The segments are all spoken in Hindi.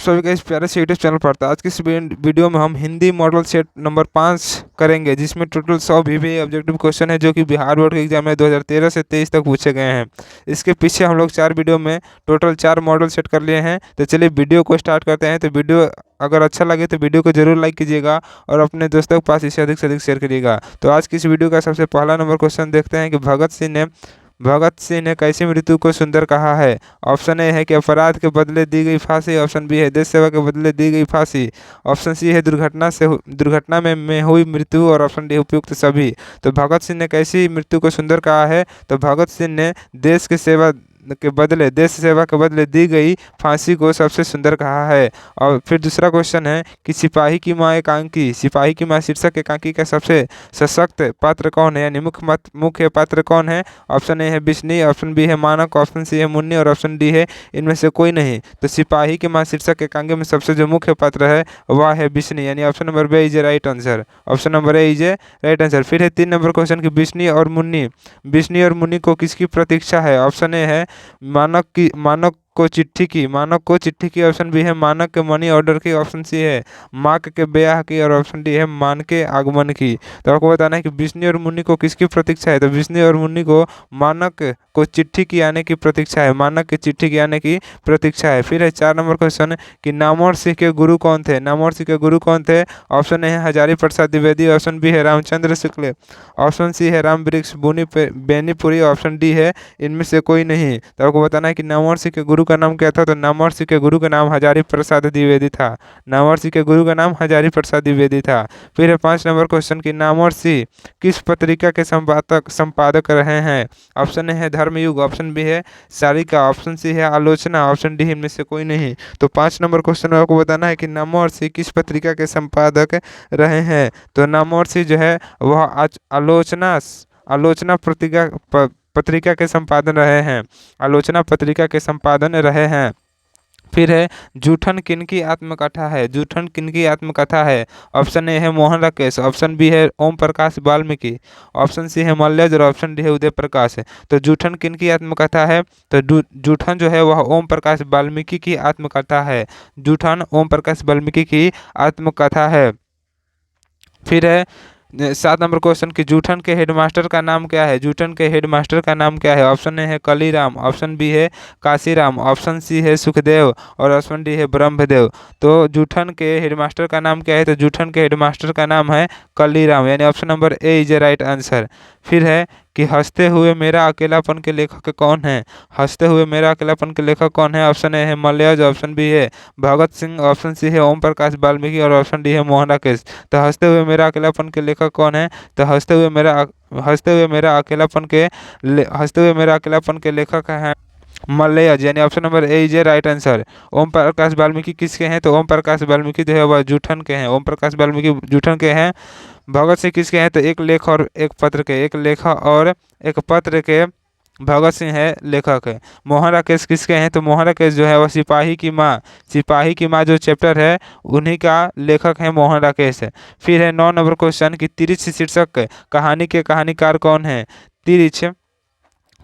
सभी का इस प्यारे से यूट्यूब चैनल पर था। आज की इस वीडियो में हम हिंदी मॉडल सेट नंबर 5 करेंगे, जिसमें टोटल 100 VBA ऑब्जेक्टिव क्वेश्चन है, जो कि बिहार बोर्ड के एग्जाम में 2013 से 23 तक पूछे गए हैं। इसके पीछे हम लोग 4 वीडियो में टोटल 4 मॉडल सेट कर लिए हैं। तो चलिए वीडियो को स्टार्ट करते हैं। तो वीडियो अगर अच्छा लगे तो वीडियो को जरूर लाइक कीजिएगा और अपने दोस्तों के पास इसे अधिक से अधिक शेयर करिएगा। तो आज की इस वीडियो का सबसे पहला नंबर क्वेश्चन देखते हैं कि भगत सिंह ने कैसी मृत्यु को सुंदर कहा है। ऑप्शन ए है कि अपराध के बदले दी गई फांसी। ऑप्शन बी है देश सेवा के बदले दी गई फांसी। ऑप्शन सी है दुर्घटना में हुई मृत्यु। और ऑप्शन डी उपयुक्त सभी। तो भगत सिंह ने कैसी मृत्यु को सुंदर कहा है, तो भगत सिंह ने देश सेवा के बदले दी गई फांसी को सबसे सुंदर कहा है। और फिर दूसरा क्वेश्चन है कि सिपाही की माँ शीर्षक एकांकी का सबसे सशक्त पात्र कौन है, यानी मुख्य पात्र कौन है। ऑप्शन ए है बिस्नी, ऑप्शन बी है मानक, ऑप्शन सी है मुन्नी और ऑप्शन डी है इनमें से कोई नहीं। तो सिपाही की माँ शीर्षक एकांकी में सबसे जो मुख्य पात्र है वह है बिस्नी, यानी option number b is a right answer. Option number A is a right answer. फिर है 3 नंबर क्वेश्चन की बिस्नी और मुन्नी को किसकी प्रतीक्षा है। ऑप्शन ए है मानक को चिट्ठी की। ऑप्शन बी है मानक के मनी ऑर्डर की। ऑप्शन सी है माक के ब्याह की। और ऑप्शन डी है मान के आगमन की। तो आपको बताना है कि बिस्नी और मुन्नी को किसकी प्रतीक्षा है। तो बिस्नी और मुन्नी को मानक को चिट्ठी की आने की प्रतीक्षा है, मानक की चिट्ठी की आने की प्रतीक्षा है। फिर है 4 नंबर क्वेश्चन कि नामवर सिंह के गुरु कौन थे। ऑप्शन ए है हजारी प्रसाद द्विवेदी। ऑप्शन बी है रामचंद्र शुक्ल। ऑप्शन सी है राम वृक्ष बेनीपुरी। ऑप्शन डी है इनमें से कोई नहीं। तो आपको बताना है कि नामवर सिंह के गुरु का नाम क्या था। तो नामवर सिंह के गुरु का नाम हजारी प्रसाद द्विवेदी था। फिर है 5 नंबर क्वेश्चन कि नामवर सिंह किस पत्रिका के संपादक रहे हैं। ऑप्शन ए है धर्मयुग, ऑप्शन बी है सारिका, ऑप्शन सी है आलोचना, ऑप्शन डी इनमें से कोई नहीं। तो 5 नंबर क्वेश्चन में आपको बताना है कि नामवर सिंह किस पत्रिका के संपादक रहे हैं। तो नामवर सिंह जो है वह आलोचना पत्रिका के संपादन रहे हैं। फिर है जूठन किनकी आत्मकथा है। ऑप्शन ए है मोहन राकेश, ऑप्शन बी है ओम प्रकाश वाल्मीकि, ऑप्शन सी है मल्लज और ऑप्शन डी है उदय प्रकाश। तो जूठन किनकी आत्मकथा है। तो जूठन जो है वह ओम प्रकाश वाल्मीकि की आत्मकथा है। जूठन ओम प्रकाश वाल्मीकि की आत्मकथा है। फिर है 7 नंबर क्वेश्चन कि जूठन के हेडमास्टर का नाम क्या है। ऑप्शन ए है कलीराम, ऑप्शन बी है काशीराम, ऑप्शन सी है सुखदेव और ऑप्शन डी है ब्रह्मदेव। तो जूठन के हेडमास्टर का नाम क्या है। तो जूठन के हेडमास्टर का नाम है कलीराम, यानी option number A is a right answer. फिर है कि हंसते हुए मेरा अकेलापन के लेखक कौन है। ऑप्शन ए है मलयाज, ऑप्शन बी है भगत सिंह, ऑप्शन सी है ओम प्रकाश वाल्मीकि और ऑप्शन डी है मोहन राकेश। तो हंसते हुए मेरा अकेलापन के लेखक कौन है। तो हंसते हुए मेरा अकेलापन के लेखक हैं मलयाज, यानी option number A is a right answer. Om Prakash Valmiki किसके हैं। तो ओम प्रकाश वाल्मीकि जो है वह जूठन के हैं। भगत सिंह किसके हैं। तो एक लेख और एक पत्र के भगत सिंह है लेखक है। मोहन राकेश किसके हैं। तो मोहन राकेश जो है वह सिपाही की माँ जो चैप्टर है उन्हीं का लेखक है मोहन राकेश है। फिर है 9 नंबर क्वेश्चन कि तिरछ शीर्षक कहानी के कहानीकार कौन है।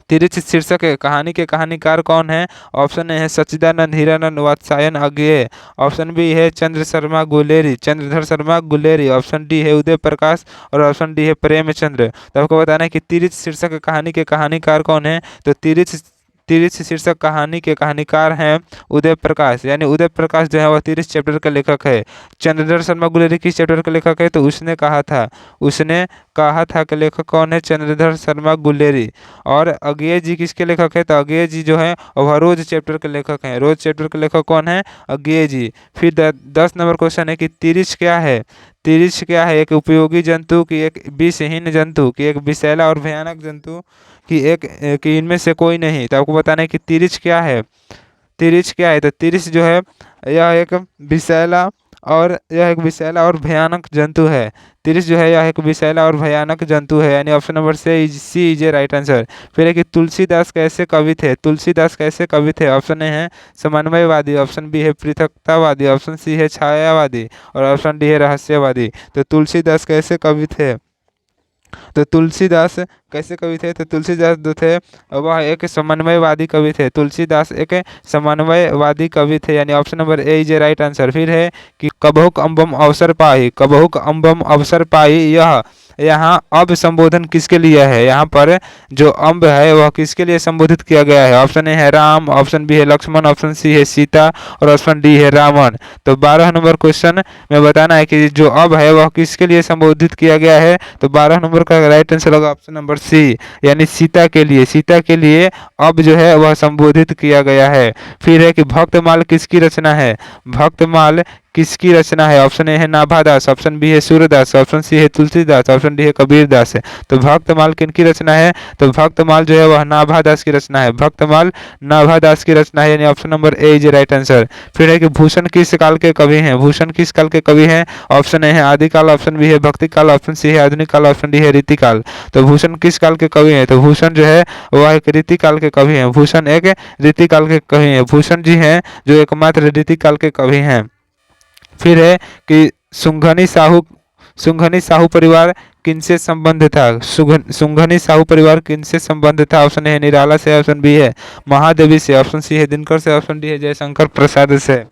तिरछ शीर्षक कहानी के कहानीकार कौन है। ऑप्शन ए है सच्चिदानंद हीरानंद वात्स्यायन अज्ञेय, ऑप्शन बी है चंद्रधर शर्मा गुलेरी, ऑप्शन डी है उदय प्रकाश और ऑप्शन डी है प्रेमचंद्र। तो आपको बताना है कि तिरछ शीर्षक कहानी के कहानीकार कौन है। तो तिरछ शीर्षक कहानी के कहानीकार हैं उदय प्रकाश, यानी उदय प्रकाश जो है वह तिरछ चैप्टर का लेखक है। चंद्रधर शर्मा गुलेरी किस चैप्टर का लेखक है। तो उसने कहा था कि लेखक कौन है। चंद्रधर शर्मा गुलेरी। और अज्ञेय जी किसके लेखक है। तो अज्ञेय जी जो है वह रोज चैप्टर के लेखक हैं। रोज चैप्टर के लेखक कौन है। अज्ञेय जी। फिर 10 नंबर क्वेश्चन है कि तिरछ क्या है। एक उपयोगी जंतु की, एक विषहीन जंतु की, एक विषैला और भयानक जंतु कि इनमें से कोई नहीं। तो आपको बताना है कि तिरछ क्या है। तो तिरछ जो है यह एक विषैला और भयानक जंतु है। तिरछ जो है यह एक विषैला और भयानक जंतु है, यानी option number C is a right answer. फिर है कि तुलसीदास कैसे कवि थे। ऑप्शन ए है समन्वयवादी, ऑप्शन बी है पृथकतावादी, ऑप्शन सी है छायावादी और ऑप्शन डी है रहस्यवादी। तो तुलसीदास कैसे कवि थे। तो तुलसीदास कैसे कवि थे? तो तुलसीदास जो थे वह एक समन्वयवादी कवि थे। तुलसीदास एक समन्वयवादी कवि थे, यानी option number A is a right answer. फिर है कि कबहुक अम्बम अवसर पाई, कबहुक अम्बम अवसर पाई, यह यहाँ अब संबोधन किसके लिए है? यहाँ पर जो अम्ब है वह किसके लिए संबोधित किया गया है? ऑप्शन ए है राम, ऑप्शन बी है लक्ष्मण, ऑप्शन सी है सीता और ऑप्शन डी है रावण। तो 12 नंबर क्वेश्चन में बताना है कि जो अब है वह किसके लिए संबोधित किया गया है? तो 12 नंबर का राइट आंसर होगा ऑप्शन नंबर सी, यानी सीता के लिए। सीता के लिए अब जो है वह संबोधित किया गया है। फिर है कि भक्तमाल किसकी रचना है? भक्तमाल किसकी रचना है? ऑप्शन ए है नाभादास, ऑप्शन बी है सूरदास, ऑप्शन सी है तुलसीदास, ऑप्शन डी है कबीरदास है। तो भक्तमाल किनकी रचना है? तो भक्तमाल जो है वह नाभादास की रचना है। भक्तमाल नाभादास की रचना है, यानी option number A is right answer. फिर है कि भूषण किस काल के कवि हैं? भूषण किस काल के कवि हैं? ऑप्शन ए है आदिकाल, ऑप्शन बी है भक्ति काल, ऑप्शन सी है आधुनिक काल, ऑप्शन डी है रीतिकाल। तो भूषण किस काल के कवि हैं? तो भूषण जो है वह एक रीतिकाल के कवि हैं। भूषण एक रीतिकाल के कवि हैं। भूषण जी हैं जो एकमात्र रीतिकाल के कवि हैं। फिर है कि सुंघनी साहू परिवार किनसे संबंध था? सुंघनी साहू परिवार किनसे संबंध था? ऑप्शन ए है निराला से, ऑप्शन बी है महादेवी से, ऑप्शन सी है दिनकर से, ऑप्शन डी है जयशंकर प्रसाद से।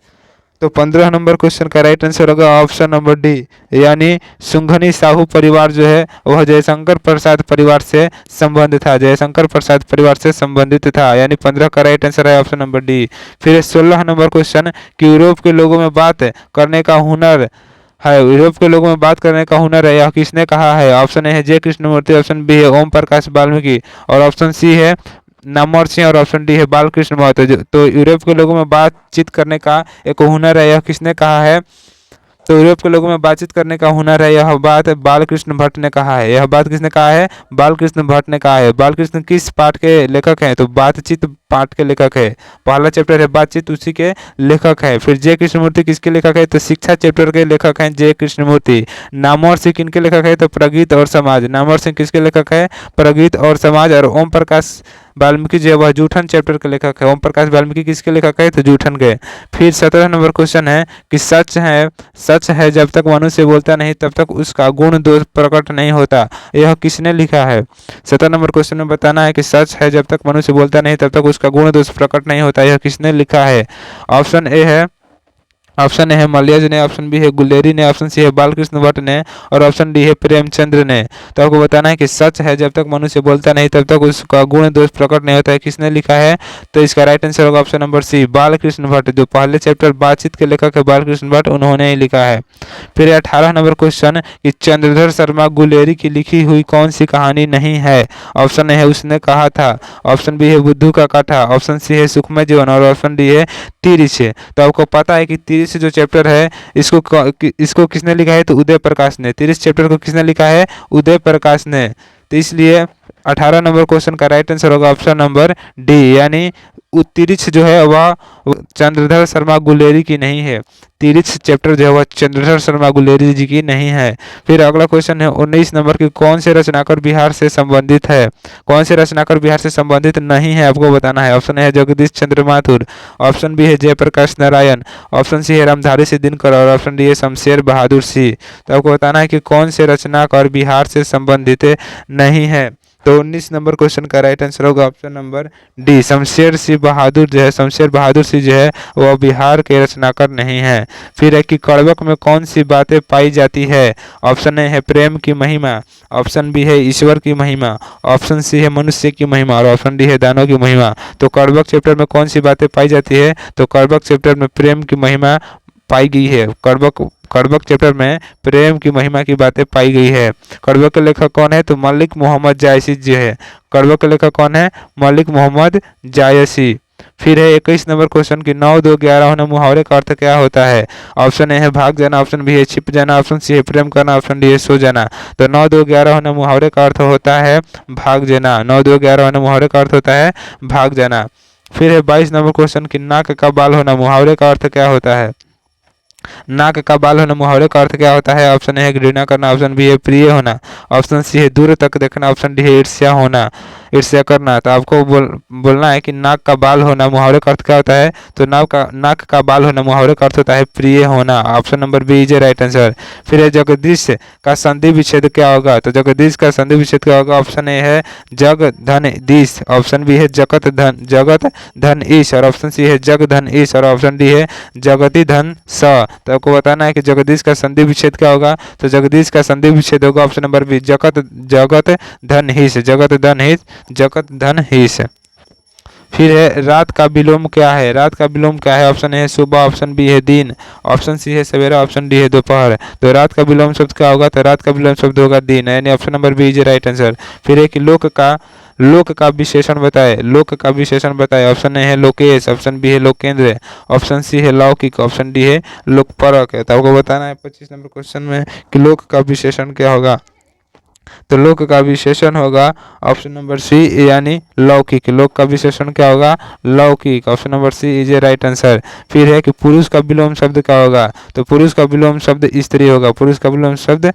तो 15 नंबर क्वेश्चन का राइट आंसर होगा ऑप्शन नंबर डी, यानी सुंघनी साहू परिवार जो है वह जयशंकर प्रसाद परिवार से संबंध था, जयशंकर प्रसाद परिवार से संबंधित था, यानी 15 का राइट आंसर है ऑप्शन नंबर डी। फिर 16 नंबर क्वेश्चन कि यूरोप के लोगों में बात करने का हुनर है, यूरोप के लोगों में बात करने का हुनर है, यह किसने कहा है? ऑप्शन ए है जय कृष्णमूर्ति, ऑप्शन बी है ओम प्रकाश वाल्मीकि और ऑप्शन सी है नामवर सिंह और ऑप्शन डी है बालकृष्ण महतो। तो यूरोप के लोगों में बातचीत करने का एक हुनर है, यह किसने कहा है? तो यूरोप के लोगों में बातचीत करने का हुनर है, यह बात बालकृष्ण भट्ट ने कहा है। यह बात किसने कहा है? बालकृष्ण भट्ट ने कहा है। बालकृष्ण किस पाठ के लेखक हैं? तो बातचीत पाठ के लेखक है। पहला चैप्टर है बातचीत, उसी के लेखक है। फिर जय कृष्णमूर्ति किसके लेखक है? तो शिक्षा चैप्टर के लेखक हैं जय कृष्णमूर्ति। नामवर सिंह किनके लेखक है? तो प्रगीत और समाज। नामवर सिंह किसके लेखक है? प्रगीत और समाज। और ओम प्रकाश वाल्मीकि जो है वह जूठन चैप्टर के लेखक है। ओम प्रकाश वाल्मीकि किसके लेखक है? तो जूठन के। फिर 17 नंबर क्वेश्चन है कि सच है जब तक मनुष्य बोलता नहीं तब तक उसका गुण दोष प्रकट नहीं होता, यह किसने लिखा है? 17 नंबर क्वेश्चन में बताना है कि सच है जब तक मनुष्य बोलता नहीं तब तक उसका गुण दोष प्रकट नहीं होता, यह किसने लिखा है? ऑप्शन ए है मलयज ने, ऑप्शन बी है गुलेरी ने, ऑप्शन सी है बालकृष्ण भट्ट ने और ऑप्शन डी है प्रेमचंद्र ने। तो आपको बताना है कि सच है जब तक मनुष्य बोलता नहीं तब तक उसका गुण दोष प्रकट नहीं होता है, किसने लिखा है? तो इसका राइट आंसर होगा option number c, Balkrishna Bhatt. जो पहले चैप्टर बातचीत के लेखक है बालकृष्ण भट्ट, उन्होंने ही लिखा है। फिर 18 नंबर क्वेश्चन कि चंद्रधर शर्मा गुलेरी की लिखी हुई कौन सी कहानी नहीं है? ऑप्शन ए है उसने कहा था, ऑप्शन बी है बुद्धू का काठा, ऑप्शन सी है सुखमय जीवन और ऑप्शन डी है तिरिछ। तो आपको पता है कि तिरिछ जो चैप्टर है इसको किसने लिखा है? तो उदय प्रकाश ने। तिरिछ चैप्टर को किसने लिखा है? उदय प्रकाश ने। तो इसलिए 18 नंबर क्वेश्चन का राइट आंसर होगा ऑप्शन नंबर डी, यानी तिरिछ जो है वह चंद्रधर शर्मा गुलेरी की नहीं है। तिरिछ चैप्टर जो है वह चंद्रधर शर्मा गुलेरी जी की नहीं है। फिर अगला क्वेश्चन है 19 नंबर की, कौन से रचनाकार बिहार से संबंधित है? कौन से रचनाकार बिहार से संबंधित नहीं है आपको बताना है। ऑप्शन ए है जगदीश चंद्र माथुर, ऑप्शन बी है जयप्रकाश नारायण, ऑप्शन सी है रामधारी सिंह दिनकर और ऑप्शन डी है शमशेर बहादुर सिंह। तो आपको बताना है कि कौन से रचनाकार बिहार से संबंधित नहीं है। तो 19 नंबर क्वेश्चन का राइट आंसर होगा option number D, Shamsher Singh Bahadur जो है, शमशेर बहादुर सिंह जो है वह बिहार के रचनाकार नहीं है। फिर है कि कड़वक में कौन सी बातें पाई जाती है? ऑप्शन ए है प्रेम की महिमा, ऑप्शन बी है ईश्वर की महिमा, ऑप्शन सी है मनुष्य की महिमा और ऑप्शन डी है दानव की महिमा। तो कड़वक चैप्टर में कौन सी बातें पाई जाती है? तो कड़वक चैप्टर में प्रेम की महिमा पाई गई है। कड़वक चैप्टर में प्रेम की महिमा की बातें पाई गई है। कड़वक के लेखक कौन है? तो मलिक मोहम्मद जायसी जी है। कड़वक के लेखक कौन है? मलिक मोहम्मद जायसी। फिर है 21 नंबर क्वेश्चन की 9, 2, 11 होना मुहावरे का अर्थ क्या होता है? ऑप्शन ए है भाग जाना, ऑप्शन बी है छिप जाना, ऑप्शन सी है प्रेम करना, ऑप्शन डी है सो जाना। तो 9, 2, 11 होना मुहावरे का अर्थ होता है भाग जाना। 9, 2, 11 होना मुहावरे का अर्थ होता है भाग जाना। फिर है 22 नंबर क्वेश्चन की नाक का बाल होना मुहावरे का अर्थ क्या होता है? नाक का बाल होना मुहावरे का अर्थ क्या होता है? ऑप्शन ए है घृणा करना, ऑप्शन बी है प्रिय होना, ऑप्शन सी है दूर तक देखना, ऑप्शन डी है ईर्ष्या होना। ईर्ष्या करना। तो आपको बोलना है कि नाक का बाल होना मुहावरे का अर्थ क्या होता है, तो नाक का बाल होना मुहावरे का अर्थ होता है प्रिय होना। Option number b is right answer. फिर है जगदीश का संधि विच्छेद क्या होगा, तो जगदीश का संधि विच्छेद क्या होगा, ऑप्शन ए है जग धन दीश, ऑप्शन बी है जगत धन ईश, और ऑप्शन सी है जग धन ईश, और ऑप्शन डी है जगति धन स। तो आपको बताना है कि जगदीश का संधि विच्छेद क्या होगा, तो जगदीश का संधि विच्छेद होगा ऑप्शन नंबर बी जगत धन हिस, जगत धन हिस। फिर है रात का विलोम क्या है, रात का विलोम क्या है, ऑप्शन ए है सुबह, ऑप्शन बी है दिन, ऑप्शन सी है सवेरा, ऑप्शन डी है दोपहर। तो रात का विलोम शब्द क्या होगा, तो रात का विलोम शब्द होगा दिन, यानी option number b is right answer. फिर है कि लोक का विशेषण बताए, लोक का विशेषण बताए, ऑप्शन ए है लोकेश, ऑप्शन बी है लोकेंद्र, ऑप्शन सी है लौकिक, ऑप्शन डी है लोकपरक है। तो आपको बताना है 25 नंबर क्वेश्चन में कि लोक का विशेषण क्या होगा, तो लोक का विशेषण होगा ऑप्शन नंबर सी यानी लौकिक। लोक का विशेषण क्या होगा, लौकिक, option number C is a right answer. फिर है कि पुरुष का विलोम शब्द क्या होगा, तो पुरुष का विलोम शब्द स्त्री होगा, पुरुष का विलोम शब्द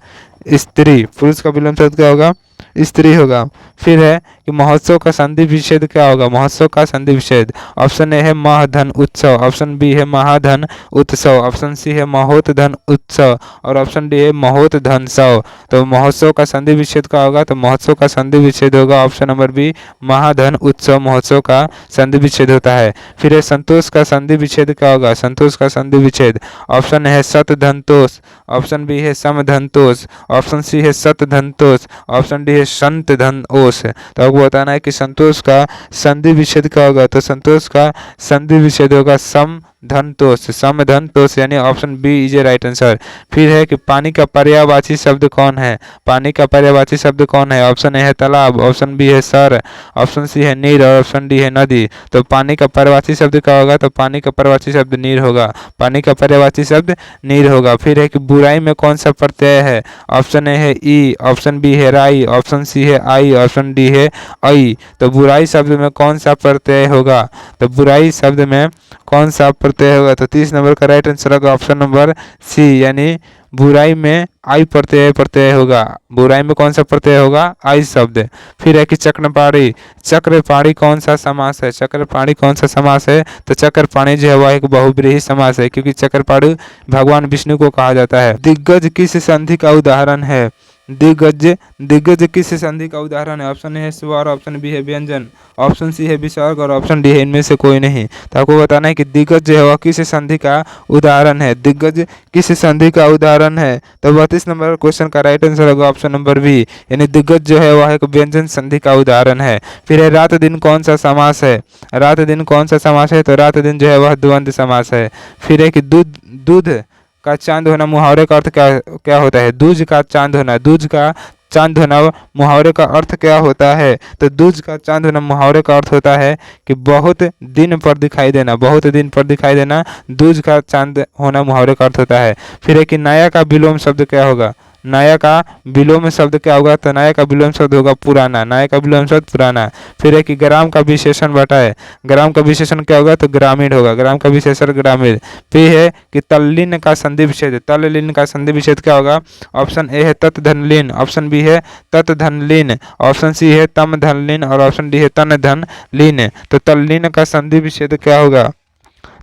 स्त्री, पुरुष का विलोम शब्द क्या होगा, स्त्री होगा। फिर है कि महोत्सव का संधि विच्छेद क्या होगा, महोत्सव का संधि विच्छेद, ऑप्शन ए है महाधन उत्सव, ऑप्शन बी है महाधन उत्सव, ऑप्शन सी है महोत धन उत्सव, और ऑप्शन डी है महोत धन सव। तो महोत्सव का संधि विच्छेद क्या होगा, तो महोत्सव का संधि विच्छेद होगा ऑप्शन नंबर बी महाधन उत्सव, महोत्सव का संधि विच्छेद होता है। फिर है संतोष का संधि विच्छेद क्या होगा, संतोष का संधि विच्छेद, ऑप्शन है सत धनतोष, ऑप्शन बी है सम धनतोष, ऑप्शन सी है सत धनतोष, ऑप्शन डी है संत धन ओस। तो आपको बताना है कि संतोष का संधि विच्छेद क्या होगा, तो संतोष का संधि विच्छेद होगा सम धन तोष, यानी option b is a right answer. फिर है कि पानी का पर्यायवाची शब्द कौन है, पानी का पर्यायवाची शब्द कौन है, ऑप्शन ए है तालाब, ऑप्शन बी है सर, ऑप्शन सी है नीर, और ऑप्शन डी है नदी। तो पानी का पर्यायवाची शब्द क्या होगा, तो पानी का पर्यायवाची शब्द नीर होगा, पानी का पर्यायवाची शब्द नीर होगा। फिर है कि बुराई में कौन सा प्रत्यय है, ऑप्शन ए है ई, ऑप्शन बी है राई, ऑप्शन सी है आई, ऑप्शन डी है आई। तो बुराई शब्द में कौन सा प्रत्यय होगा, तो बुराई शब्द में कौन सा प्रत्यय होगा, तो 30 नंबर का राइट आंसर होगा ऑप्शन नंबर सी, यानी बुराई में आई प्रत्यय होगा, बुराई में कौन सा प्रत्यय होगा, आई शब्द। फिर है कि चक्रपाणी कौन सा समास है, चक्रपाणी कौन सा समास है, तो चक्रपाणी जो है वह एक बहुब्रीहि समास है, क्योंकि चक्रपाणी भगवान विष्णु को कहा जाता है। दिग्गज किस संधि का उदाहरण है, दिग्गज किस संधि का उदाहरण है, ऑप्शन ए है स्वर, ऑप्शन बी है व्यंजन, ऑप्शन सी है विसर्ग, और ऑप्शन डी है इनमें से कोई नहीं। तो आपको बताना है कि दिग्गज जो है वह किस संधि का उदाहरण है, दिग्गज किस संधि का उदाहरण है। तो 32 नंबर क्वेश्चन का राइट आंसर होगा ऑप्शन नंबर बी, यानी दिग्गज जो है वह एक व्यंजन संधि का उदाहरण है। फिर है रात दिन कौन सा समास है, रात दिन कौन सा समास है, तो रात दिन जो है वह द्वंद्व समास है। फिर है कि दूध का चांद होना मुहावरे का अर्थ क्या होता है, दूज का चांद होना, दूज का चांद होना मुहावरे का अर्थ क्या होता है, तो दूज का चांद होना मुहावरे का अर्थ होता है कि बहुत दिन पर दिखाई देना, बहुत दिन पर दिखाई देना, दूज का चांद होना मुहावरे का अर्थ होता है। फिर है कि नया का विलोम शब्द क्या होगा, नया का विलोम शब्द क्या होगा, तो नया का विलोम शब्द होगा पुराना, नया का विलोम शब्द पुराना। फिर है कि ग्राम का विशेषण बताए, ग्राम का विशेषण क्या होगा, तो ग्रामीण होगा, ग्राम का विशेषण ग्रामीण। फिर है कि तल्लीन का संधि विच्छेद, तल्लीन का संधि विच्छेद क्या होगा, ऑप्शन ए है तत् धन लीन, ऑप्शन बी है तत् धन लीन, ऑप्शन सी है तम धन लीन, और ऑप्शन डी है तन धन लीन। तो तल्लीन का संधि विच्छेद क्या होगा,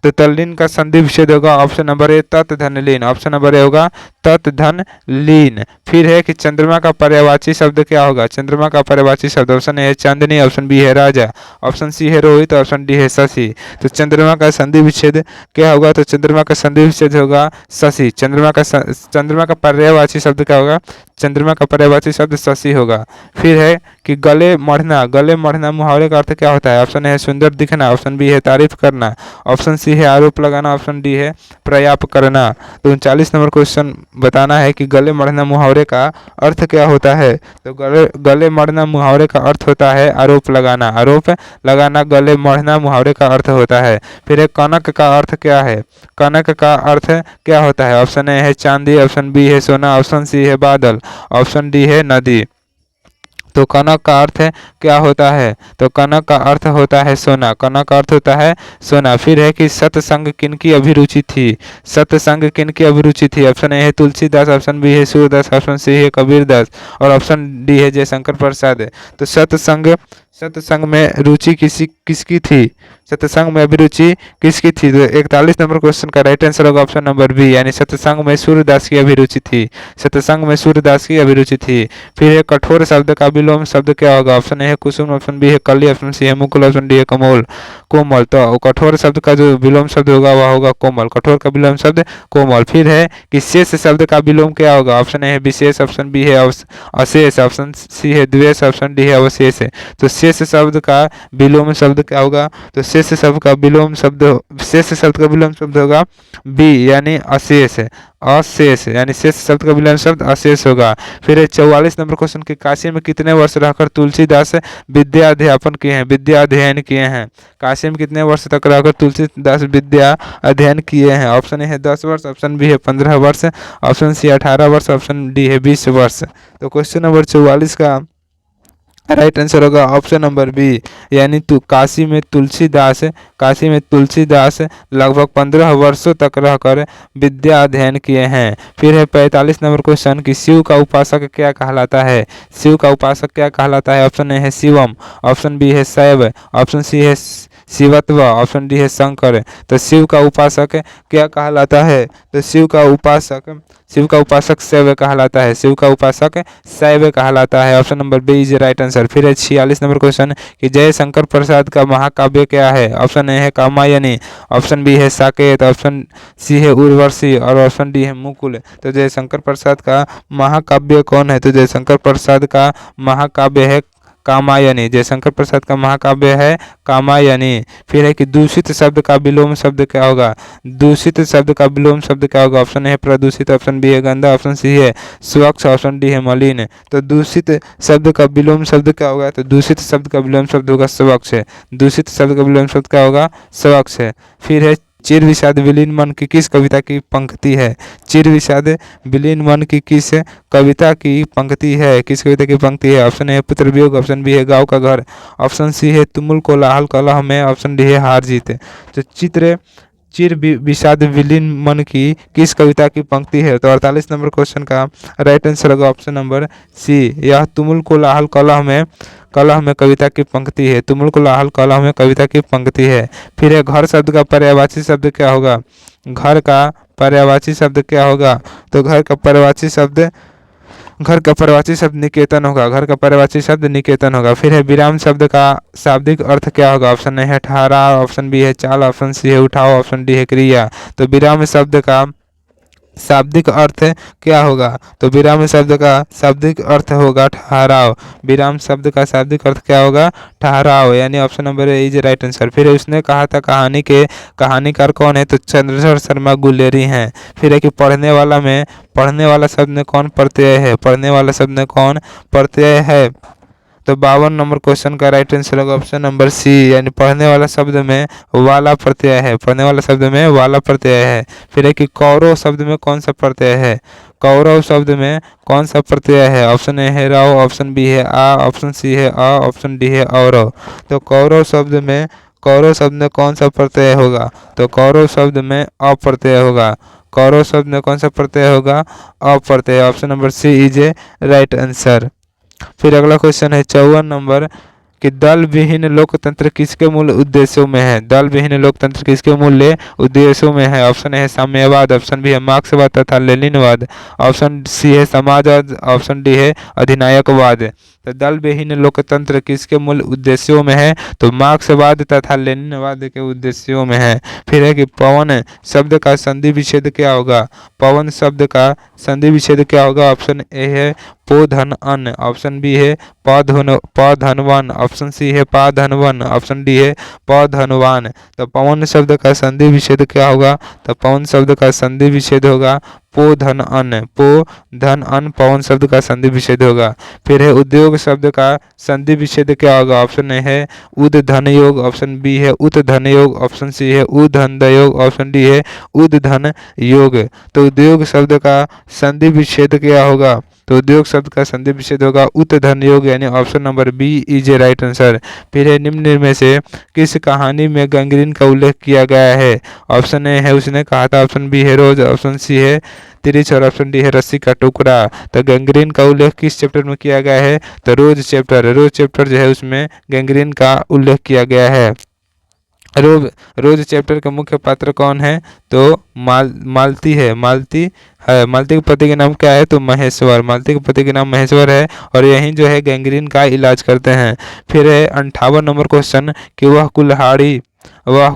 तो तल्लीन का संधि विच्छेद होगा ऑप्शन नंबर ए तत् धन लीन, ऑप्शन नंबर ए होगा तत् धन लीन। फिर है कि चंद्रमा का पर्यायवाची शब्द क्या होगा, चंद्रमा का पर्यायवाची शब्द, ऑप्शन ए है चांदनी, ऑप्शन बी है राजा, ऑप्शन सी है रोहित, ऑप्शन डी है शशि। तो चंद्रमा का संधि विच्छेद क्या होगा, तो चंद्रमा का संधि विच्छेद होगा शशि। चंद्रमा का पर्यायवाची शब्द क्या होगा, चंद्रमा का पर्यायवाची शब्द शशि होगा। फिर है कि गले मढ़ना मुहावरे का अर्थ क्या होता है, ऑप्शन ए है सुंदर दिखना, ऑप्शन बी है तारीफ करना, ऑप्शन सी है आरोप लगाना, ऑप्शन डी है प्रयाप करना। तो 39 नंबर क्वेश्चन बताना है कि गले मढ़ना मुहावरे का अर्थ क्या होता है, तो गले मढ़ना मुहावरे का अर्थ होता है आरोप लगाना गले मढ़ना मुहावरे का अर्थ होता है। फिर कनक का अर्थ क्या है, कनक का अर्थ क्या होता है, ऑप्शन ए है चांदी, ऑप्शन बी है सोना, ऑप्शन सी है बादल, ऑप्शन डी है नदी। तो कनक का अर्थ क्या होता है, तो कनक का अर्थ होता है सोना, कनक का अर्थ होता है सोना। फिर है कि सत्संग किनकी अभिरुचि थी, सत्संग किनकी अभिरुचि थी, ऑप्शन ए है तुलसीदास, ऑप्शन बी है सूरदास, ऑप्शन सी है कबीरदास, और ऑप्शन डी है जयशंकर प्रसाद। तो सत्संग सत्संग में रुचि किसकी थी? सत्संग में अभिरुचि किसकी थी? तो 41 नंबर क्वेश्चन का राइट आंसर होगा ऑप्शन नंबर बी, यानी सत्संग में सूर्यदास की अभिरुचि थी। सत्संग में सूर्यदास की अभिरुचि थी। फिर है कठोर शब्द का विलोम शब्द क्या होगा? ऑप्शन ए है कुसुम, ऑप्शन बी है कली, ऑप्शन सी है मुकुल, ऑप्शन डी है कमोल कोमल। तो कठोर शब्द का जो विलोम शब्द होगा वह होगा कोमल। कठोर का विलोम शब्द कोमल। फिर है कि शेष शब्द का विलोम क्या होगा? ऑप्शन ए है विशेष, ऑप्शन बी है अशेष, ऑप्शन सी है द्वेष, ऑप्शन डी है अवशेष। तो शेष शब्द का विलोम शब्द क्या होगा? तो शेष शब्द का विलोम शब्द होगा बी, यानी अशेष। अशेष यानी शेष शब्द का विलोम शब्द अशेष होगा। फिर 44 नंबर क्वेश्चन के काशी में कितने वर्ष रहकर तुलसीदास विद्या अध्ययन किए हैं? काशी में कितने वर्ष तक रहकर तुलसीदास विद्या अध्ययन किए हैं? ऑप्शन ए है 10 वर्ष, ऑप्शन बी है 15 वर्ष, ऑप्शन सी 18 वर्ष, ऑप्शन डी है 20 वर्ष। तो क्वेश्चन नंबर 44 का राइट आंसर होगा ऑप्शन नंबर बी, यानी काशी में तुलसीदास लगभग 15 वर्षों तक रहकर विद्या अध्ययन किए हैं। फिर है 45 नंबर क्वेश्चन कि शिव का उपासक क्या कहलाता है? शिव का उपासक क्या कहलाता है? ऑप्शन ए है शिवम, ऑप्शन बी है शैव, ऑप्शन सी है शिवत्व, ऑप्शन डी है शंकर। तो शिव का उपासक क्या कहलाता है? तो शिव का उपासक शैव कहलाता है। शिव का उपासक शैव कहलाता है। Option number b is right answer. फिर है 46 नंबर क्वेश्चन कि जयशंकर प्रसाद का महाकाव्य क्या है? ऑप्शन ए है कामायनी, ऑप्शन बी है साकेत, ऑप्शन सी है उर्वशी और ऑप्शन डी है मुकुल। तो जयशंकर प्रसाद का महाकाव्य कौन है? तो जयशंकर प्रसाद का महाकाव्य है कामायनी। जयशंकर प्रसाद का महाकाव्य है कामायनी। फिर है कि दूषित शब्द का विलोम शब्द क्या होगा? दूषित शब्द का विलोम शब्द क्या होगा? ऑप्शन है प्रदूषित, ऑप्शन बी है गंदा, ऑप्शन सी है स्वच्छ, ऑप्शन डी है मलिन। तो दूषित शब्द का विलोम शब्द क्या होगा? तो दूषित शब्द का विलोम शब्द होगा स्वच्छ। दूषित शब्द का विलोम शब्द क्या होगा? स्वच्छ। फिर है चिर विषाद विलीन मन की किस कविता की पंक्ति है? चिर विषाद विलीन मन की किस कविता की पंक्ति है? किस कविता की पंक्ति है? ऑप्शन ए है पुत्र वियोग, ऑप्शन बी है गाँव का घर, ऑप्शन सी है तुमुल कोलाहल कलह में, ऑप्शन डी है हार जीत। तो चिर विषाद विलीन मन की किस कविता की पंक्ति है? तो 48 नंबर क्वेश्चन का राइट आंसर होगा ऑप्शन नंबर सी, यह तुमुल कोलाहल कलह में कविता की पंक्ति है। तुमुल कोलाहल कलह में कविता की पंक्ति है। फिर है घर शब्द का पर्यायवाची शब्द क्या होगा? घर का पर्यायवाची शब्द क्या होगा? तो घर का पर्यायवाची शब्द निकेतन होगा। घर का पर्यायवाची शब्द निकेतन होगा। फिर है विराम शब्द का शाब्दिक अर्थ क्या होगा? ऑप्शन ए है ठहराव, ऑप्शन बी है चाल, ऑप्शन सी है उठाओ, ऑप्शन डी है क्रिया। तो विराम शब्द का शाब्दिक अर्थ क्या होगा? तो विराम शब्द का शाब्दिक अर्थ होगा ठहराव। विराम शब्द का शाब्दिक अर्थ क्या होगा? ठहराव, यानी option number A is right answer. फिर उसने कहा था कहानीकार कौन है? तो चंद्रशेखर शर्मा गुलेरी हैं। फिर है कि पढ़ने वाला शब्द में कौन प्रत्यय है? पढ़ने वाला शब्द में कौन प्रत्यय है? तो 52 नंबर क्वेश्चन का राइट आंसर होगा ऑप्शन नंबर सी, यानी पढ़ने वाला शब्द में वाला प्रत्यय है। पढ़ने वाला शब्द में वाला प्रत्यय है। फिर है कि कौरव शब्द में कौन सा प्रत्यय है? कौरव शब्द में कौन सा प्रत्यय है? ऑप्शन ए है राव, ऑप्शन बी है आ, ऑप्शन सी है अ, ऑप्शन डी है औरव। तो कौरव शब्द में कौन सा प्रत्यय होगा? तो कौरव शब्द में अप्रत्यय होगा। कौरव शब्द में कौन सा प्रत्यय होगा? अप्रत्यय। Option number C is a right answer. फिर अगला क्वेश्चन है 54 नंबर कि दल विहीन लोकतंत्र किसके मूल उद्देश्यों में है? दल विहीन लोकतंत्र किसके मूल उद्देश्यों में है? ऑप्शन है साम्यवाद, ऑप्शन बी है मार्क्सवाद तथा लेनिनवाद, ऑप्शन सी है समाजवाद, ऑप्शन डी है अधिनायकवाद। तो दल विहीन लोकतंत्र किसके मूल उद्देश्यों में है? तो मार्क्सवाद तथा लेनिनवाद के उद्देश्यों में है। फिर है कि पवन शब्द का संधि विच्छेद क्या होगा? पवन शब्द का संधि विच्छेद क्या होगा? ऑप्शन ए है पो धन अन, ऑप्शन बी है प धन वन, ऑप्शन सी है पा धन वन, ऑप्शन डी है प धन वान। तो पवन शब्द का संधि विच्छेद क्या होगा? तो पवन शब्द का संधि विच्छेद होगा पो धन अन पवन शब्द का संधि विच्छेद होगा। फिर है उद्योग शब्द का संधि विच्छेद क्या होगा? ऑप्शन ए है उद धन योग, ऑप्शन बी है उत धन योग, ऑप्शन सी है उद धन योग, ऑप्शन डी है उद धन योग। तो उद्योग शब्द का संधि विच्छेद क्या होगा? तो उद्योग शब्द का संधि विच्छेद होगा उत धन योग, यानी option number b is a right answer. फिर है निम्न में से किस कहानी में गैंग्रीन का उल्लेख किया गया है? ऑप्शन ए है उसने कहा था, ऑप्शन बी है रोज, ऑप्शन सी है तिरिच और ऑप्शन डी है रस्सी का टुकड़ा। तो गैंग्रीन का उल्लेख किस चैप्टर में किया गया है? तो रोज चैप्टर जो है उसमें गैंग्रीन का उल्लेख किया गया है। रोज चैप्टर का मुख्य पात्र कौन है? तो मालती है। मालती के पति के नाम क्या है? तो महेश्वर। मालती के पति के नाम महेश्वर है और यही जो है गैंग्रीन का इलाज करते हैं। फिर है 58 नंबर क्वेश्चन कि वह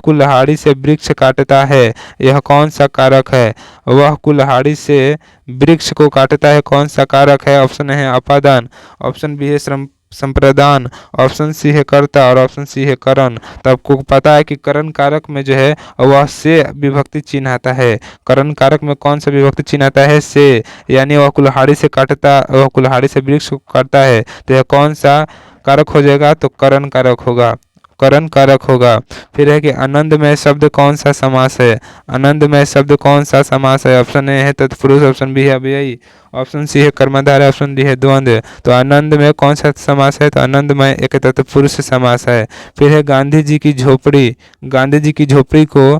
कुल्हाड़ी से वृक्ष काटता है, यह कौन सा कारक है? वह कुल्हाड़ी से वृक्ष को काटता है, कौन सा कारक है? ऑप्शन है अपादान, ऑप्शन बी है संप्रदान, ऑप्शन सी है कर्ता और ऑप्शन सी है करण। तो आपको पता है कि करण कारक में जो है वह से विभक्ति चिन्ह आता है। करण कारक में कौन सा विभक्ति चिन्ह आता है? से, यानी वह कुल्हाड़ी से वृक्ष को काटता है, तो यह कौन सा कारक हो जाएगा? तो करण कारक होगा। फिर है कि आनंदमय शब्द कौन सा समास है? आनंदमय शब्द कौन सा समास है? ऑप्शन ए है तत्पुरुष, ऑप्शन बी है अव्ययी, ऑप्शन सी है कर्मधारय, ऑप्शन डी है द्वंद्व। तो आनंद में कौन सा समास है? तो आनंदमय एक तत्पुरुष समास है। फिर है गांधी जी की झोपड़ी को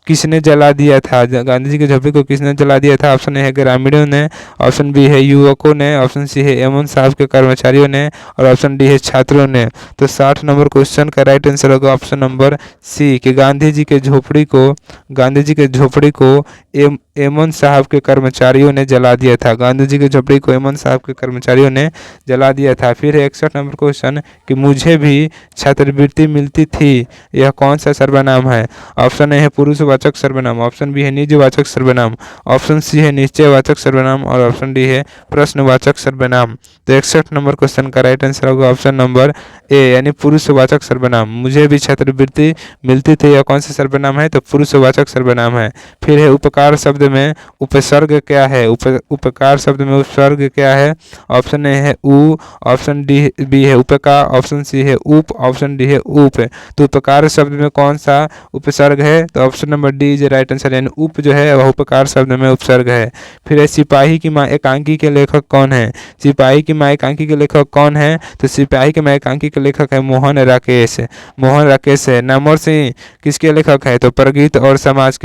किसने जला दिया था? गांधी जी की झोपड़ी को किसने जला दिया था? ऑप्शन ए है ग्रामीणों ने, ऑप्शन बी है युवकों ने, ऑप्शन सी है एमएन साहब के कर्मचारियों ने और ऑप्शन डी है छात्रों ने। तो 60 नंबर क्वेश्चन का राइट आंसर होगा ऑप्शन नंबर सी कि गांधी जी के झोपड़ी को एमन साहब के कर्मचारियों ने जला दिया था। गांधी जी की झोपड़ी को एमन साहब के कर्मचारियों ने जला दिया था। फिर 61 नंबर क्वेश्चन कि मुझे भी छात्रवृत्ति मिलती थी, यह कौन सा सर्वनाम है? ऑप्शन ए है पुरुषवाचक सर्वनाम, ऑप्शन बी है निजवाचक सर्वनाम, ऑप्शन सी है निश्चयवाचक सर्वनाम और ऑप्शन डी है प्रश्नवाचक सर्वनाम। तो 61 नंबर क्वेश्चन का राइट आंसर होगा ऑप्शन नंबर ए, यानी पुरुषवाचक सर्वनाम। मुझे भी छात्रवृत्ति मिलती थी, यह कौन सा सर्वनाम है? तो पुरुषवाचक सर्वनाम है। फिर है उपकार शब्द में उपसर्ग क्या है? उपकार शब्द में उपसर्ग क्या है? ऑप्शन ए है उ, ऑप्शन डी बी है उपका, ऑप्शन सी है उप, ऑप्शन डी है उप। तो उपकार शब्द में कौन सा उपसर्ग है? तो option number D is right answer, यानी उप जो है वह उपकार शब्द में उपसर्ग है। फिर है सिपाही की माँ एकांकी के लेखक कौन है? सिपाही की माँ एकांकी के लेखक कौन है? तो सिपाही की माँ एकांकी के लेखक है मोहन राकेश है। नामवर सिंह किसके लेखक है? तो प्रगीत और समाज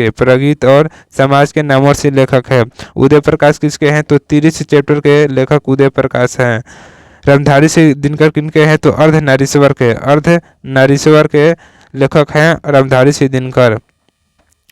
के नामवर सिंह लेखक है। उदय प्रकाश किसके हैं? तो 30 चैप्टर के लेखक उदय प्रकाश हैं। रामधारी सिंह दिनकर किनके हैं? तो अर्धनारीश्वर के लेखक हैं रामधारी सिंह दिनकर।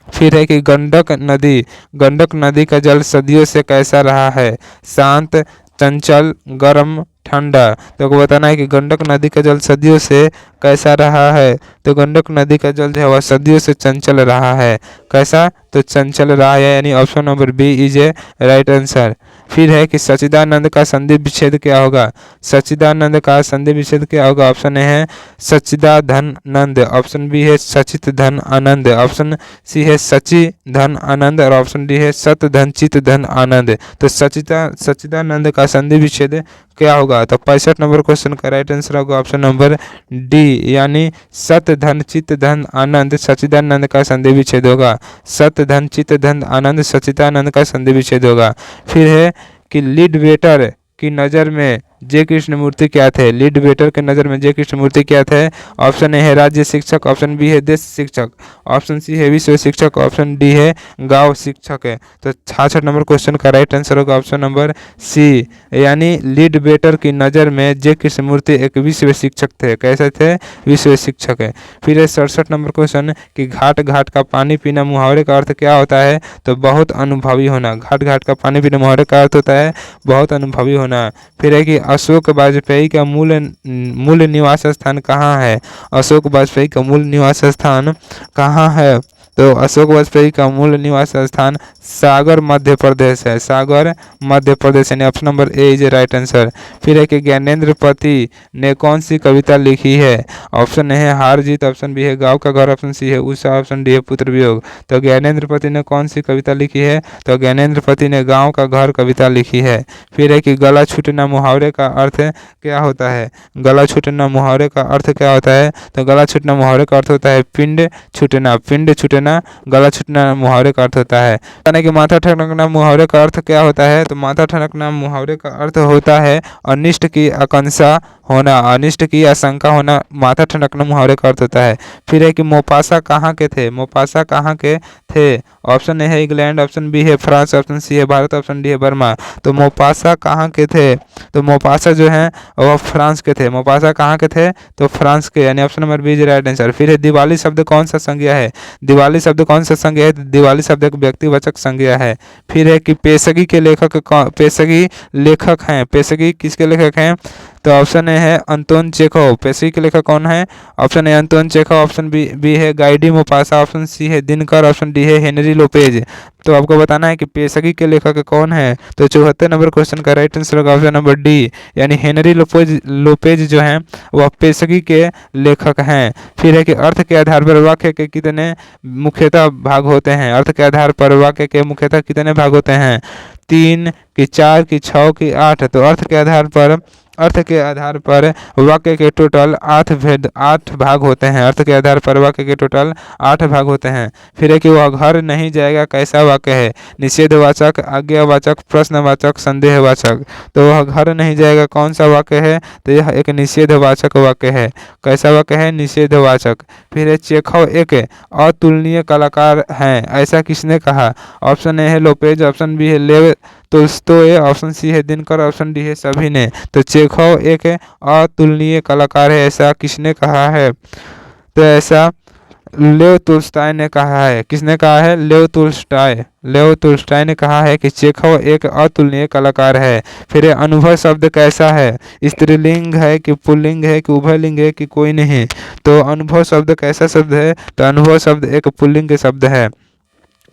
फिर है कि गंडक नदी का जल सदियों से कैसा रहा है? शांत, चंचल, गर्म, ठंडा। तो आपको बताना है कि गंडक नदी का जल सदियों से कैसा रहा है? तो गंडक नदी का जल जो है वह सदियों से चंचल रहा है। कैसा? तो चंचल रहा है, यानी option number b is a right answer. फिर है कि सच्चिदानंद का संधि विच्छेद क्या होगा? सच्चिदानंद का संधि विच्छेद क्या होगा? ऑप्शन ए है सच्चिदानंद, ऑप्शन बी है सचित धन आनंद, ऑप्शन सी है सचि धन आनंद और ऑप्शन डी है सत धन चित धन आनंद। तो सच्चिदानंद का संधि विच्छेद क्या होगा? तो 65 नंबर क्वेश्चन का राइट आंसर होगा ऑप्शन नंबर डी, यानी सत धन चित धन आनंद सच्चिदानंद का संधि विच्छेद होगा। सत धन चित धन आनंद सच्चिदानंद का संधि विच्छेद होगा। फिर है कि लीडवेटर की नज़र में जय कृष्णमूर्ति क्या थे? लीडवेटर के नज़र में जय कृष्णमूर्ति क्या थे? ऑप्शन ए है राज्य शिक्षक, ऑप्शन बी है देश शिक्षक, ऑप्शन सी है विश्व शिक्षक, ऑप्शन डी है गांव शिक्षक है। तो 66 नंबर क्वेश्चन का राइट आंसर होगा ऑप्शन नंबर सी, यानी लीडवेटर की नज़र में जय कृष्णमूर्ति एक विश्व शिक्षक थे। कैसे थे? विश्व शिक्षक है। फिर है 67 नंबर क्वेश्चन कि घाट घाट का पानी पीना मुहावरे का अर्थ क्या होता है? तो बहुत अनुभवी होना। घाट घाट का पानी पीना मुहावरे का अर्थ होता है बहुत अनुभवी होना। फिर है कि अशोक वाजपेयी का मूल निवास स्थान कहाँ है? अशोक वाजपेयी का मूल निवास स्थान कहाँ है? तो अशोक वाजपेयी का मूल निवास स्थान सागर मध्य प्रदेश है। सागर मध्य प्रदेश, यानी option number A is right answer. फिर है कि ज्ञानेंद्र पति ने कौन सी कविता लिखी है? ऑप्शन ए है हार जीत, ऑप्शन बी है गाँव का घर, ऑप्शन सी है उषा, ऑप्शन डी है पुत्र वियोग। तो ज्ञानेंद्र पति ने कौन सी कविता लिखी है? तो ज्ञानेंद्र पति ने गाँव का घर कविता लिखी है। फिर है कि गला छूटना मुहावरे का अर्थ क्या होता है? गला छूटना मुहावरे का अर्थ क्या होता है? तो गला छूटना मुहावरे का अर्थ होता है पिंड छूटना। छूटना, गला छूटना मुहावरे का अर्थ होता है। यानी कि माथा ठनकना मुहावरे का अर्थ क्या होता है? तो माथा ठनकना मुहावरे का अर्थ होता है अनिष्ट की आकांक्षा होना, अनिष्ट की आशंका होना, माथा ठनकना मुहावरे का अर्थ होता है। फिर है कि मोपासा कहाँ के थे? मोपासा कहाँ के थे? ऑप्शन ए है इंग्लैंड, ऑप्शन बी है फ्रांस, ऑप्शन सी है भारत, ऑप्शन डी है बर्मा। तो मोपासा कहाँ के थे? तो मोपासा जो है वह फ्रांस के थे। मोपासा कहाँ के थे? तो फ्रांस के, यानी option number b is right answer. फिर है दिवाली शब्द कौन सा संज्ञा है? दिवाली शब्द कौन सा संज्ञा है? तो दिवाली शब्द एक व्यक्तिवाचक संज्ञा है। फिर है कि पेशगी के लेखक पेशगी लेखक हैं, पेशगी किसके लेखक हैं? तो ऑप्शन ए है अंतोन चेखव। पेशगी के लेखक कौन है? Option a Anton Chekhov, option b है गाइडी मोपासा, ऑप्शन सी है दिनकर, ऑप्शन डी है हेनरी लोपेज। तो आपको बताना है कि पेशगी के लेखक कौन है। तो 74 नंबर क्वेश्चन का राइट आंसर होगा ऑप्शन नंबर डी, यानी हेनरी लोपेज जो हैं वह पेशगी के लेखक हैं। फिर है कि अर्थ के आधार पर वाक्य के कितने मुख्यतः भाग होते हैं? अर्थ के आधार पर वाक्य के मुख्यतः कितने भाग होते हैं? 3 कि 4 कि 6 कि 8। तो अर्थ के आधार पर वाक्य के टोटल 8 भाग होते हैं। अर्थ के आधार पर वाक्य के टोटल 8 भाग होते हैं। फिर है कि वह घर नहीं जाएगा कैसा वाक्य है? निषेधवाचक, आज्ञावाचक, प्रश्नवाचक, संदेहवाचक। तो वह घर नहीं जाएगा कौन सा वाक्य है? तो यह एक निषेधवाचक वाक्य है। कैसा वाक्य है? निषेधवाचक। फिर है चेखव एक अतुलनीय कलाकार हैं, ऐसा किसने कहा? ऑप्शन ए है लोपेज, ऑप्शन बी है लेव तोल्स्टॉय, ऑप्शन सी है दिनकर, ऑप्शन डी है सभी ने। तो चेखव एक अतुलनीय कलाकार है, ऐसा किसने कहा है? तो ऐसा लेव तोल्स्टॉय ने कहा है। किसने कहा है? लेव तोल्स्टॉय ने कहा है कि चेखव एक अतुलनीय कलाकार है। फिर अनुभव शब्द कैसा है? स्त्रीलिंग है कि पुल्लिंग है कि उभयलिंग है कि कोई नहीं? तो अनुभव शब्द कैसा शब्द है? तो अनुभव शब्द एक पुल्लिंग शब्द है।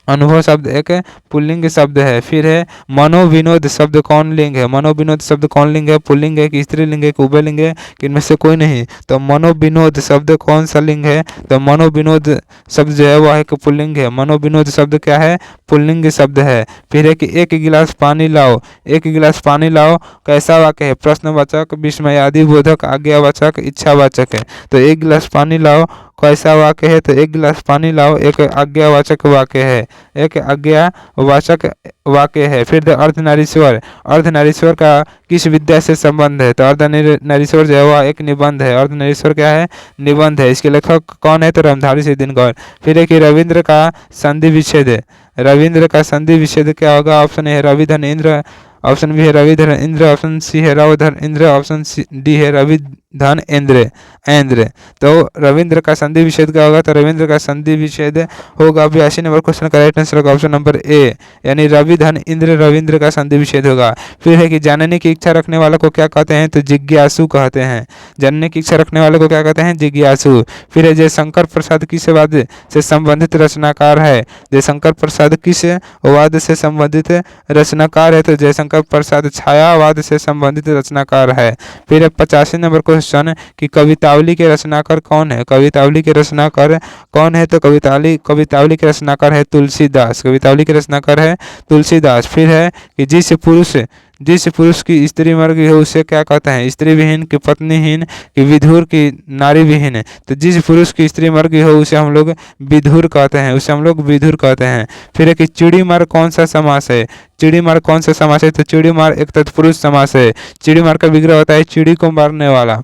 अनुभव शब्द एक पुल्लिंग शब्द है। फिर है मनोविनोद शब्द कौन लिंग है? मनोविनोद शब्द कौन लिंग है? पुल्लिंग है कि स्त्रीलिंग है कि उभयलिंग है कि इनमें से कोई नहीं? तो मनोविनोद शब्द कौन सा लिंग है? तो मनोविनोद शब्द जो है वह एक पुल्लिंग है। मनोविनोद शब्द क्या है? पुल्लिंग शब्द है। फिर है कि एक गिलास पानी लाओ, एक गिलास पानी लाओ कैसा वाक्य है? प्रश्नवाचक, विस्मयादिबोधक, आज्ञावाचक, इच्छावाचक है। तो एक गिलास पानी लाओ कैसा वाक्य है? तो एक गिलास पानी लाओ एक आज्ञावाचक वाक्य है, एक आज्ञावाचक वाक्य है। फिर अर्धनारीश्वर, अर्धनारीश्वर का किस विद्या से संबंध है? तो अर्धनारीश्वर जो है वह एक निबंध है। अर्धनारीश्वर क्या है? निबंध है। इसके लेखक कौन है? तो रामधारी सिद्धिनगौर। फिर है कि रविंद्र का संधि विच्छेद है। रविंद्र का संधि विच्छेद क्या होगा? ऑप्शन ए है रविधन इंद्र, ऑप्शन बी है रविधर इंद्र, ऑप्शन सी है रवधर इंद्र, ऑप्शन डी है रविधन इंद्र इंद्र। तो रविंद्र का संधि विच्छेद क्या होगा? तो रविंद्र का संधि विच्छेद होगा 82 नंबर क्वेश्चन का राइट आंसर होगा ऑप्शन नंबर ए, यानी रविधन इंद्र रविंद्र का संधि विच्छेद होगा। फिर है कि जानने की इच्छा रखने वालों को क्या कहते हैं? तो जिज्ञासु कहते हैं। जानने की इच्छा रखने वालों को क्या कहते हैं? जिज्ञासु। फिर है जयशंकर प्रसाद किस वाद से संबंधित रचनाकार है? जयशंकर प्रसाद किस वाद से संबंधित रचनाकार है? तो जयशंकर प्रसाद छायावाद से संबंधित रचनाकार है। फिर 85 नंबर क्वेश्चन कि कवितावली के रचनाकार कौन है? कवितावली के रचनाकार कौन है? तो कवितावली के रचनाकार है तुलसीदास। कवितावली के रचनाकार है तुलसीदास। फिर है कि जिस पुरुष की स्त्री मर गई हो उसे क्या कहते हैं? स्त्री विहीन की, पत्नीहीन की, विधुर की, नारी विहीन। तो जिस पुरुष की स्त्री मर गई हो उसे हम लोग विधुर कहते हैं, उसे हम लोग विधुर कहते हैं। फिर है कि चिड़ीमार कौन सा समास है? चिड़ीमार कौन सा समास है? तो चिड़ीमार एक तत्पुरुष समास है। चिड़ीमार का विग्रह होता है चिड़ी को मारने वाला।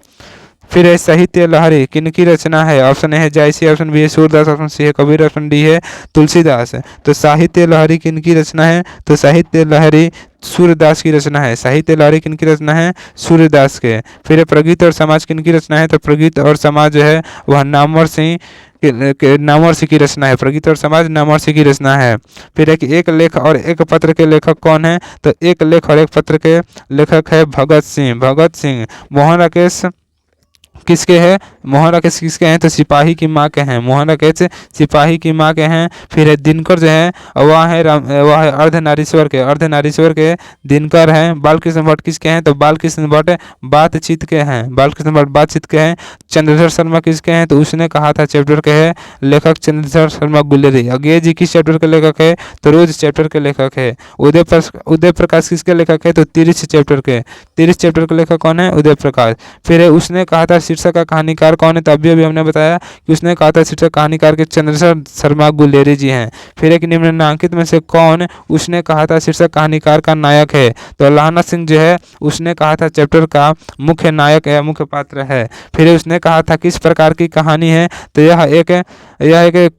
फिर है साहित्य लहरी किनकी रचना है? ऑप्शन ए है जायसी, ऑप्शन बी है सूरदास, ऑप्शन सी है कबीर, ऑप्शन डी है तुलसीदास। तो साहित्य लहरी किनकी रचना है? तो साहित्य लहरी सूरदास की रचना है। साहित्य लहरी किनकी रचना है? सूरदास के। फिर है प्रगीत और समाज किनकी रचना है? तो प्रगीत और समाज जो है वह नामवर नामवर्षि की रचना है। प्रगीत और समाज नामवर्षि की रचना है। फिर है कि एक लेख और एक पत्र के लेखक कौन है? तो एक लेख और एक पत्र के लेखक है भगत सिंह। भगत सिंह। मोहन राकेश किसके हैं? मोहन राकेश किसके हैं? तो सिपाही की माँ के हैं। मोहन राकेश सिपाही की माँ के हैं। फिर है दिनकर जो है वह है अर्धनारीश्वर के, अर्धनारीश्वर के दिनकर हैं। बालकृष्ण भट्ट किसके हैं? तो बालकृष्ण भट्ट बातचीत के हैं। बालकृष्ण भट्ट बातचीत के हैं। चंद्रधर शर्मा किसके हैं? तो उसने कहा था चैप्टर के है लेखक चंद्रधर शर्मा गुलेरी। अज्ञेय जी किस चैप्टर के लेखक है? तो रोज चैप्टर के लेखक है। उदय प्रकाश किसके लेखक है? तो 30 चैप्टर के। 30 चैप्टर के लेखक कौन है? उदय प्रकाश। फिर है उसने कहा था शीर्षक का कहानीकार कहानीकार कौन है, तो अभी अभी हमने बताया कि उसने कहा था शीर्षक कहानीकार के चंद्रशेखर शर्मा गुलेरी जी हैं। फिर एक निम्नलिखित में से कौन उसने कहा था शीर्षक कहानीकार का नायक है, तो लाना सिंह जो है उसने कहा था चैप्टर का मुख्य नायक या मुख्य पात्र है। फिर उसने कहा था किस प्रकार की कहानी है, तो यह एक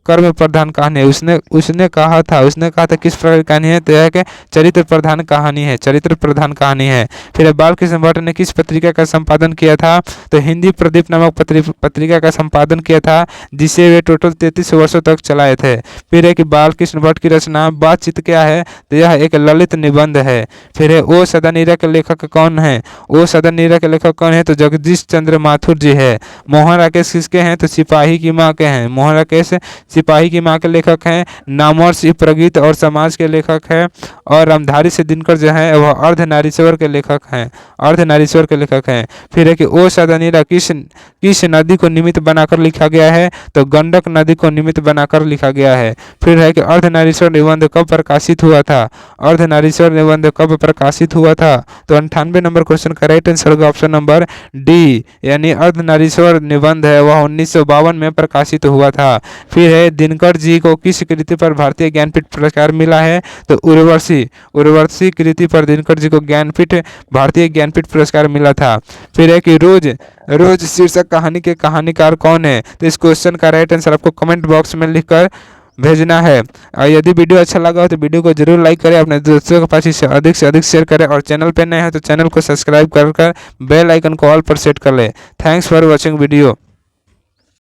कर्म प्रधान कहानी है। उसने कहा था किस प्रकार की कहानी है, तो यह एक चरित्र प्रधान कहानी है, चरित्र प्रधान कहानी है। फिर बालकृष्ण भट्ट ने किस पत्रिका का संपादन किया था, तो हिंदी प्रदीप नामक पत्रिका का संपादन किया था, जिसे वे टोटल 33 वर्षों तक चलाए थे। फिर है कि बालकृष्ण भट्ट की रचना बातचीत क्या है, तो यह एक ललित निबंध है। फिर है ओ सदानीरा के लेखक कौन है, ओ सदानीरा के लेखक कौन है, तो जगदीश चंद्र माथुर जी है। मोहन राकेश किसके हैं, तो सिपाही की माँ के हैं। मोहन राकेश सिपाही की माँ के लेखक हैं। नामवर्ष प्रगीत और समाज के लेखक हैं। और रामधारी से दिनकर जो है वह अर्धनारीश्वर के लेखक हैं, अर्धनारीश्वर के लेखक हैं। फिर है कि ओ सदानीरा किस नदी को निमित्त बनाकर लिखा गया है, तो गंडक नदी को निमित्त बनाकर लिखा गया है। फिर है कि अर्धनारीश्वर निबंध कब प्रकाशित हुआ था, अर्धनारीश्वर निबंध कब प्रकाशित हुआ था, तो 98 नंबर क्वेश्चन का राइट आंसर होगा ऑप्शन नंबर डी, यानी अर्धनारीश्वर निबंध है वह 1952 में प्रकाशित हुआ था। फिर है दिनकर जी को किस कृति पर भारतीय ज्ञानपीठ पुरस्कार मिला है, तो उर्वशी कृति पर दिनकर जी को भारतीय ज्ञानपीठ पुरस्कार मिला था। फिर है कि रोज शीर्षक कहानी के कहानीकार कौन है, तो इस क्वेश्चन का राइट आंसर आपको कमेंट बॉक्स में लिखकर भेजना है। और यदि वीडियो अच्छा लगा हो तो वीडियो को जरूर लाइक करें, अपने दोस्तों के पास इसे अधिक से अधिक शेयर करें, और चैनल पर नए हैं तो चैनल को सब्सक्राइब कर बेल आइकन को ऑल पर सेट कर लें। Thanks for watching video.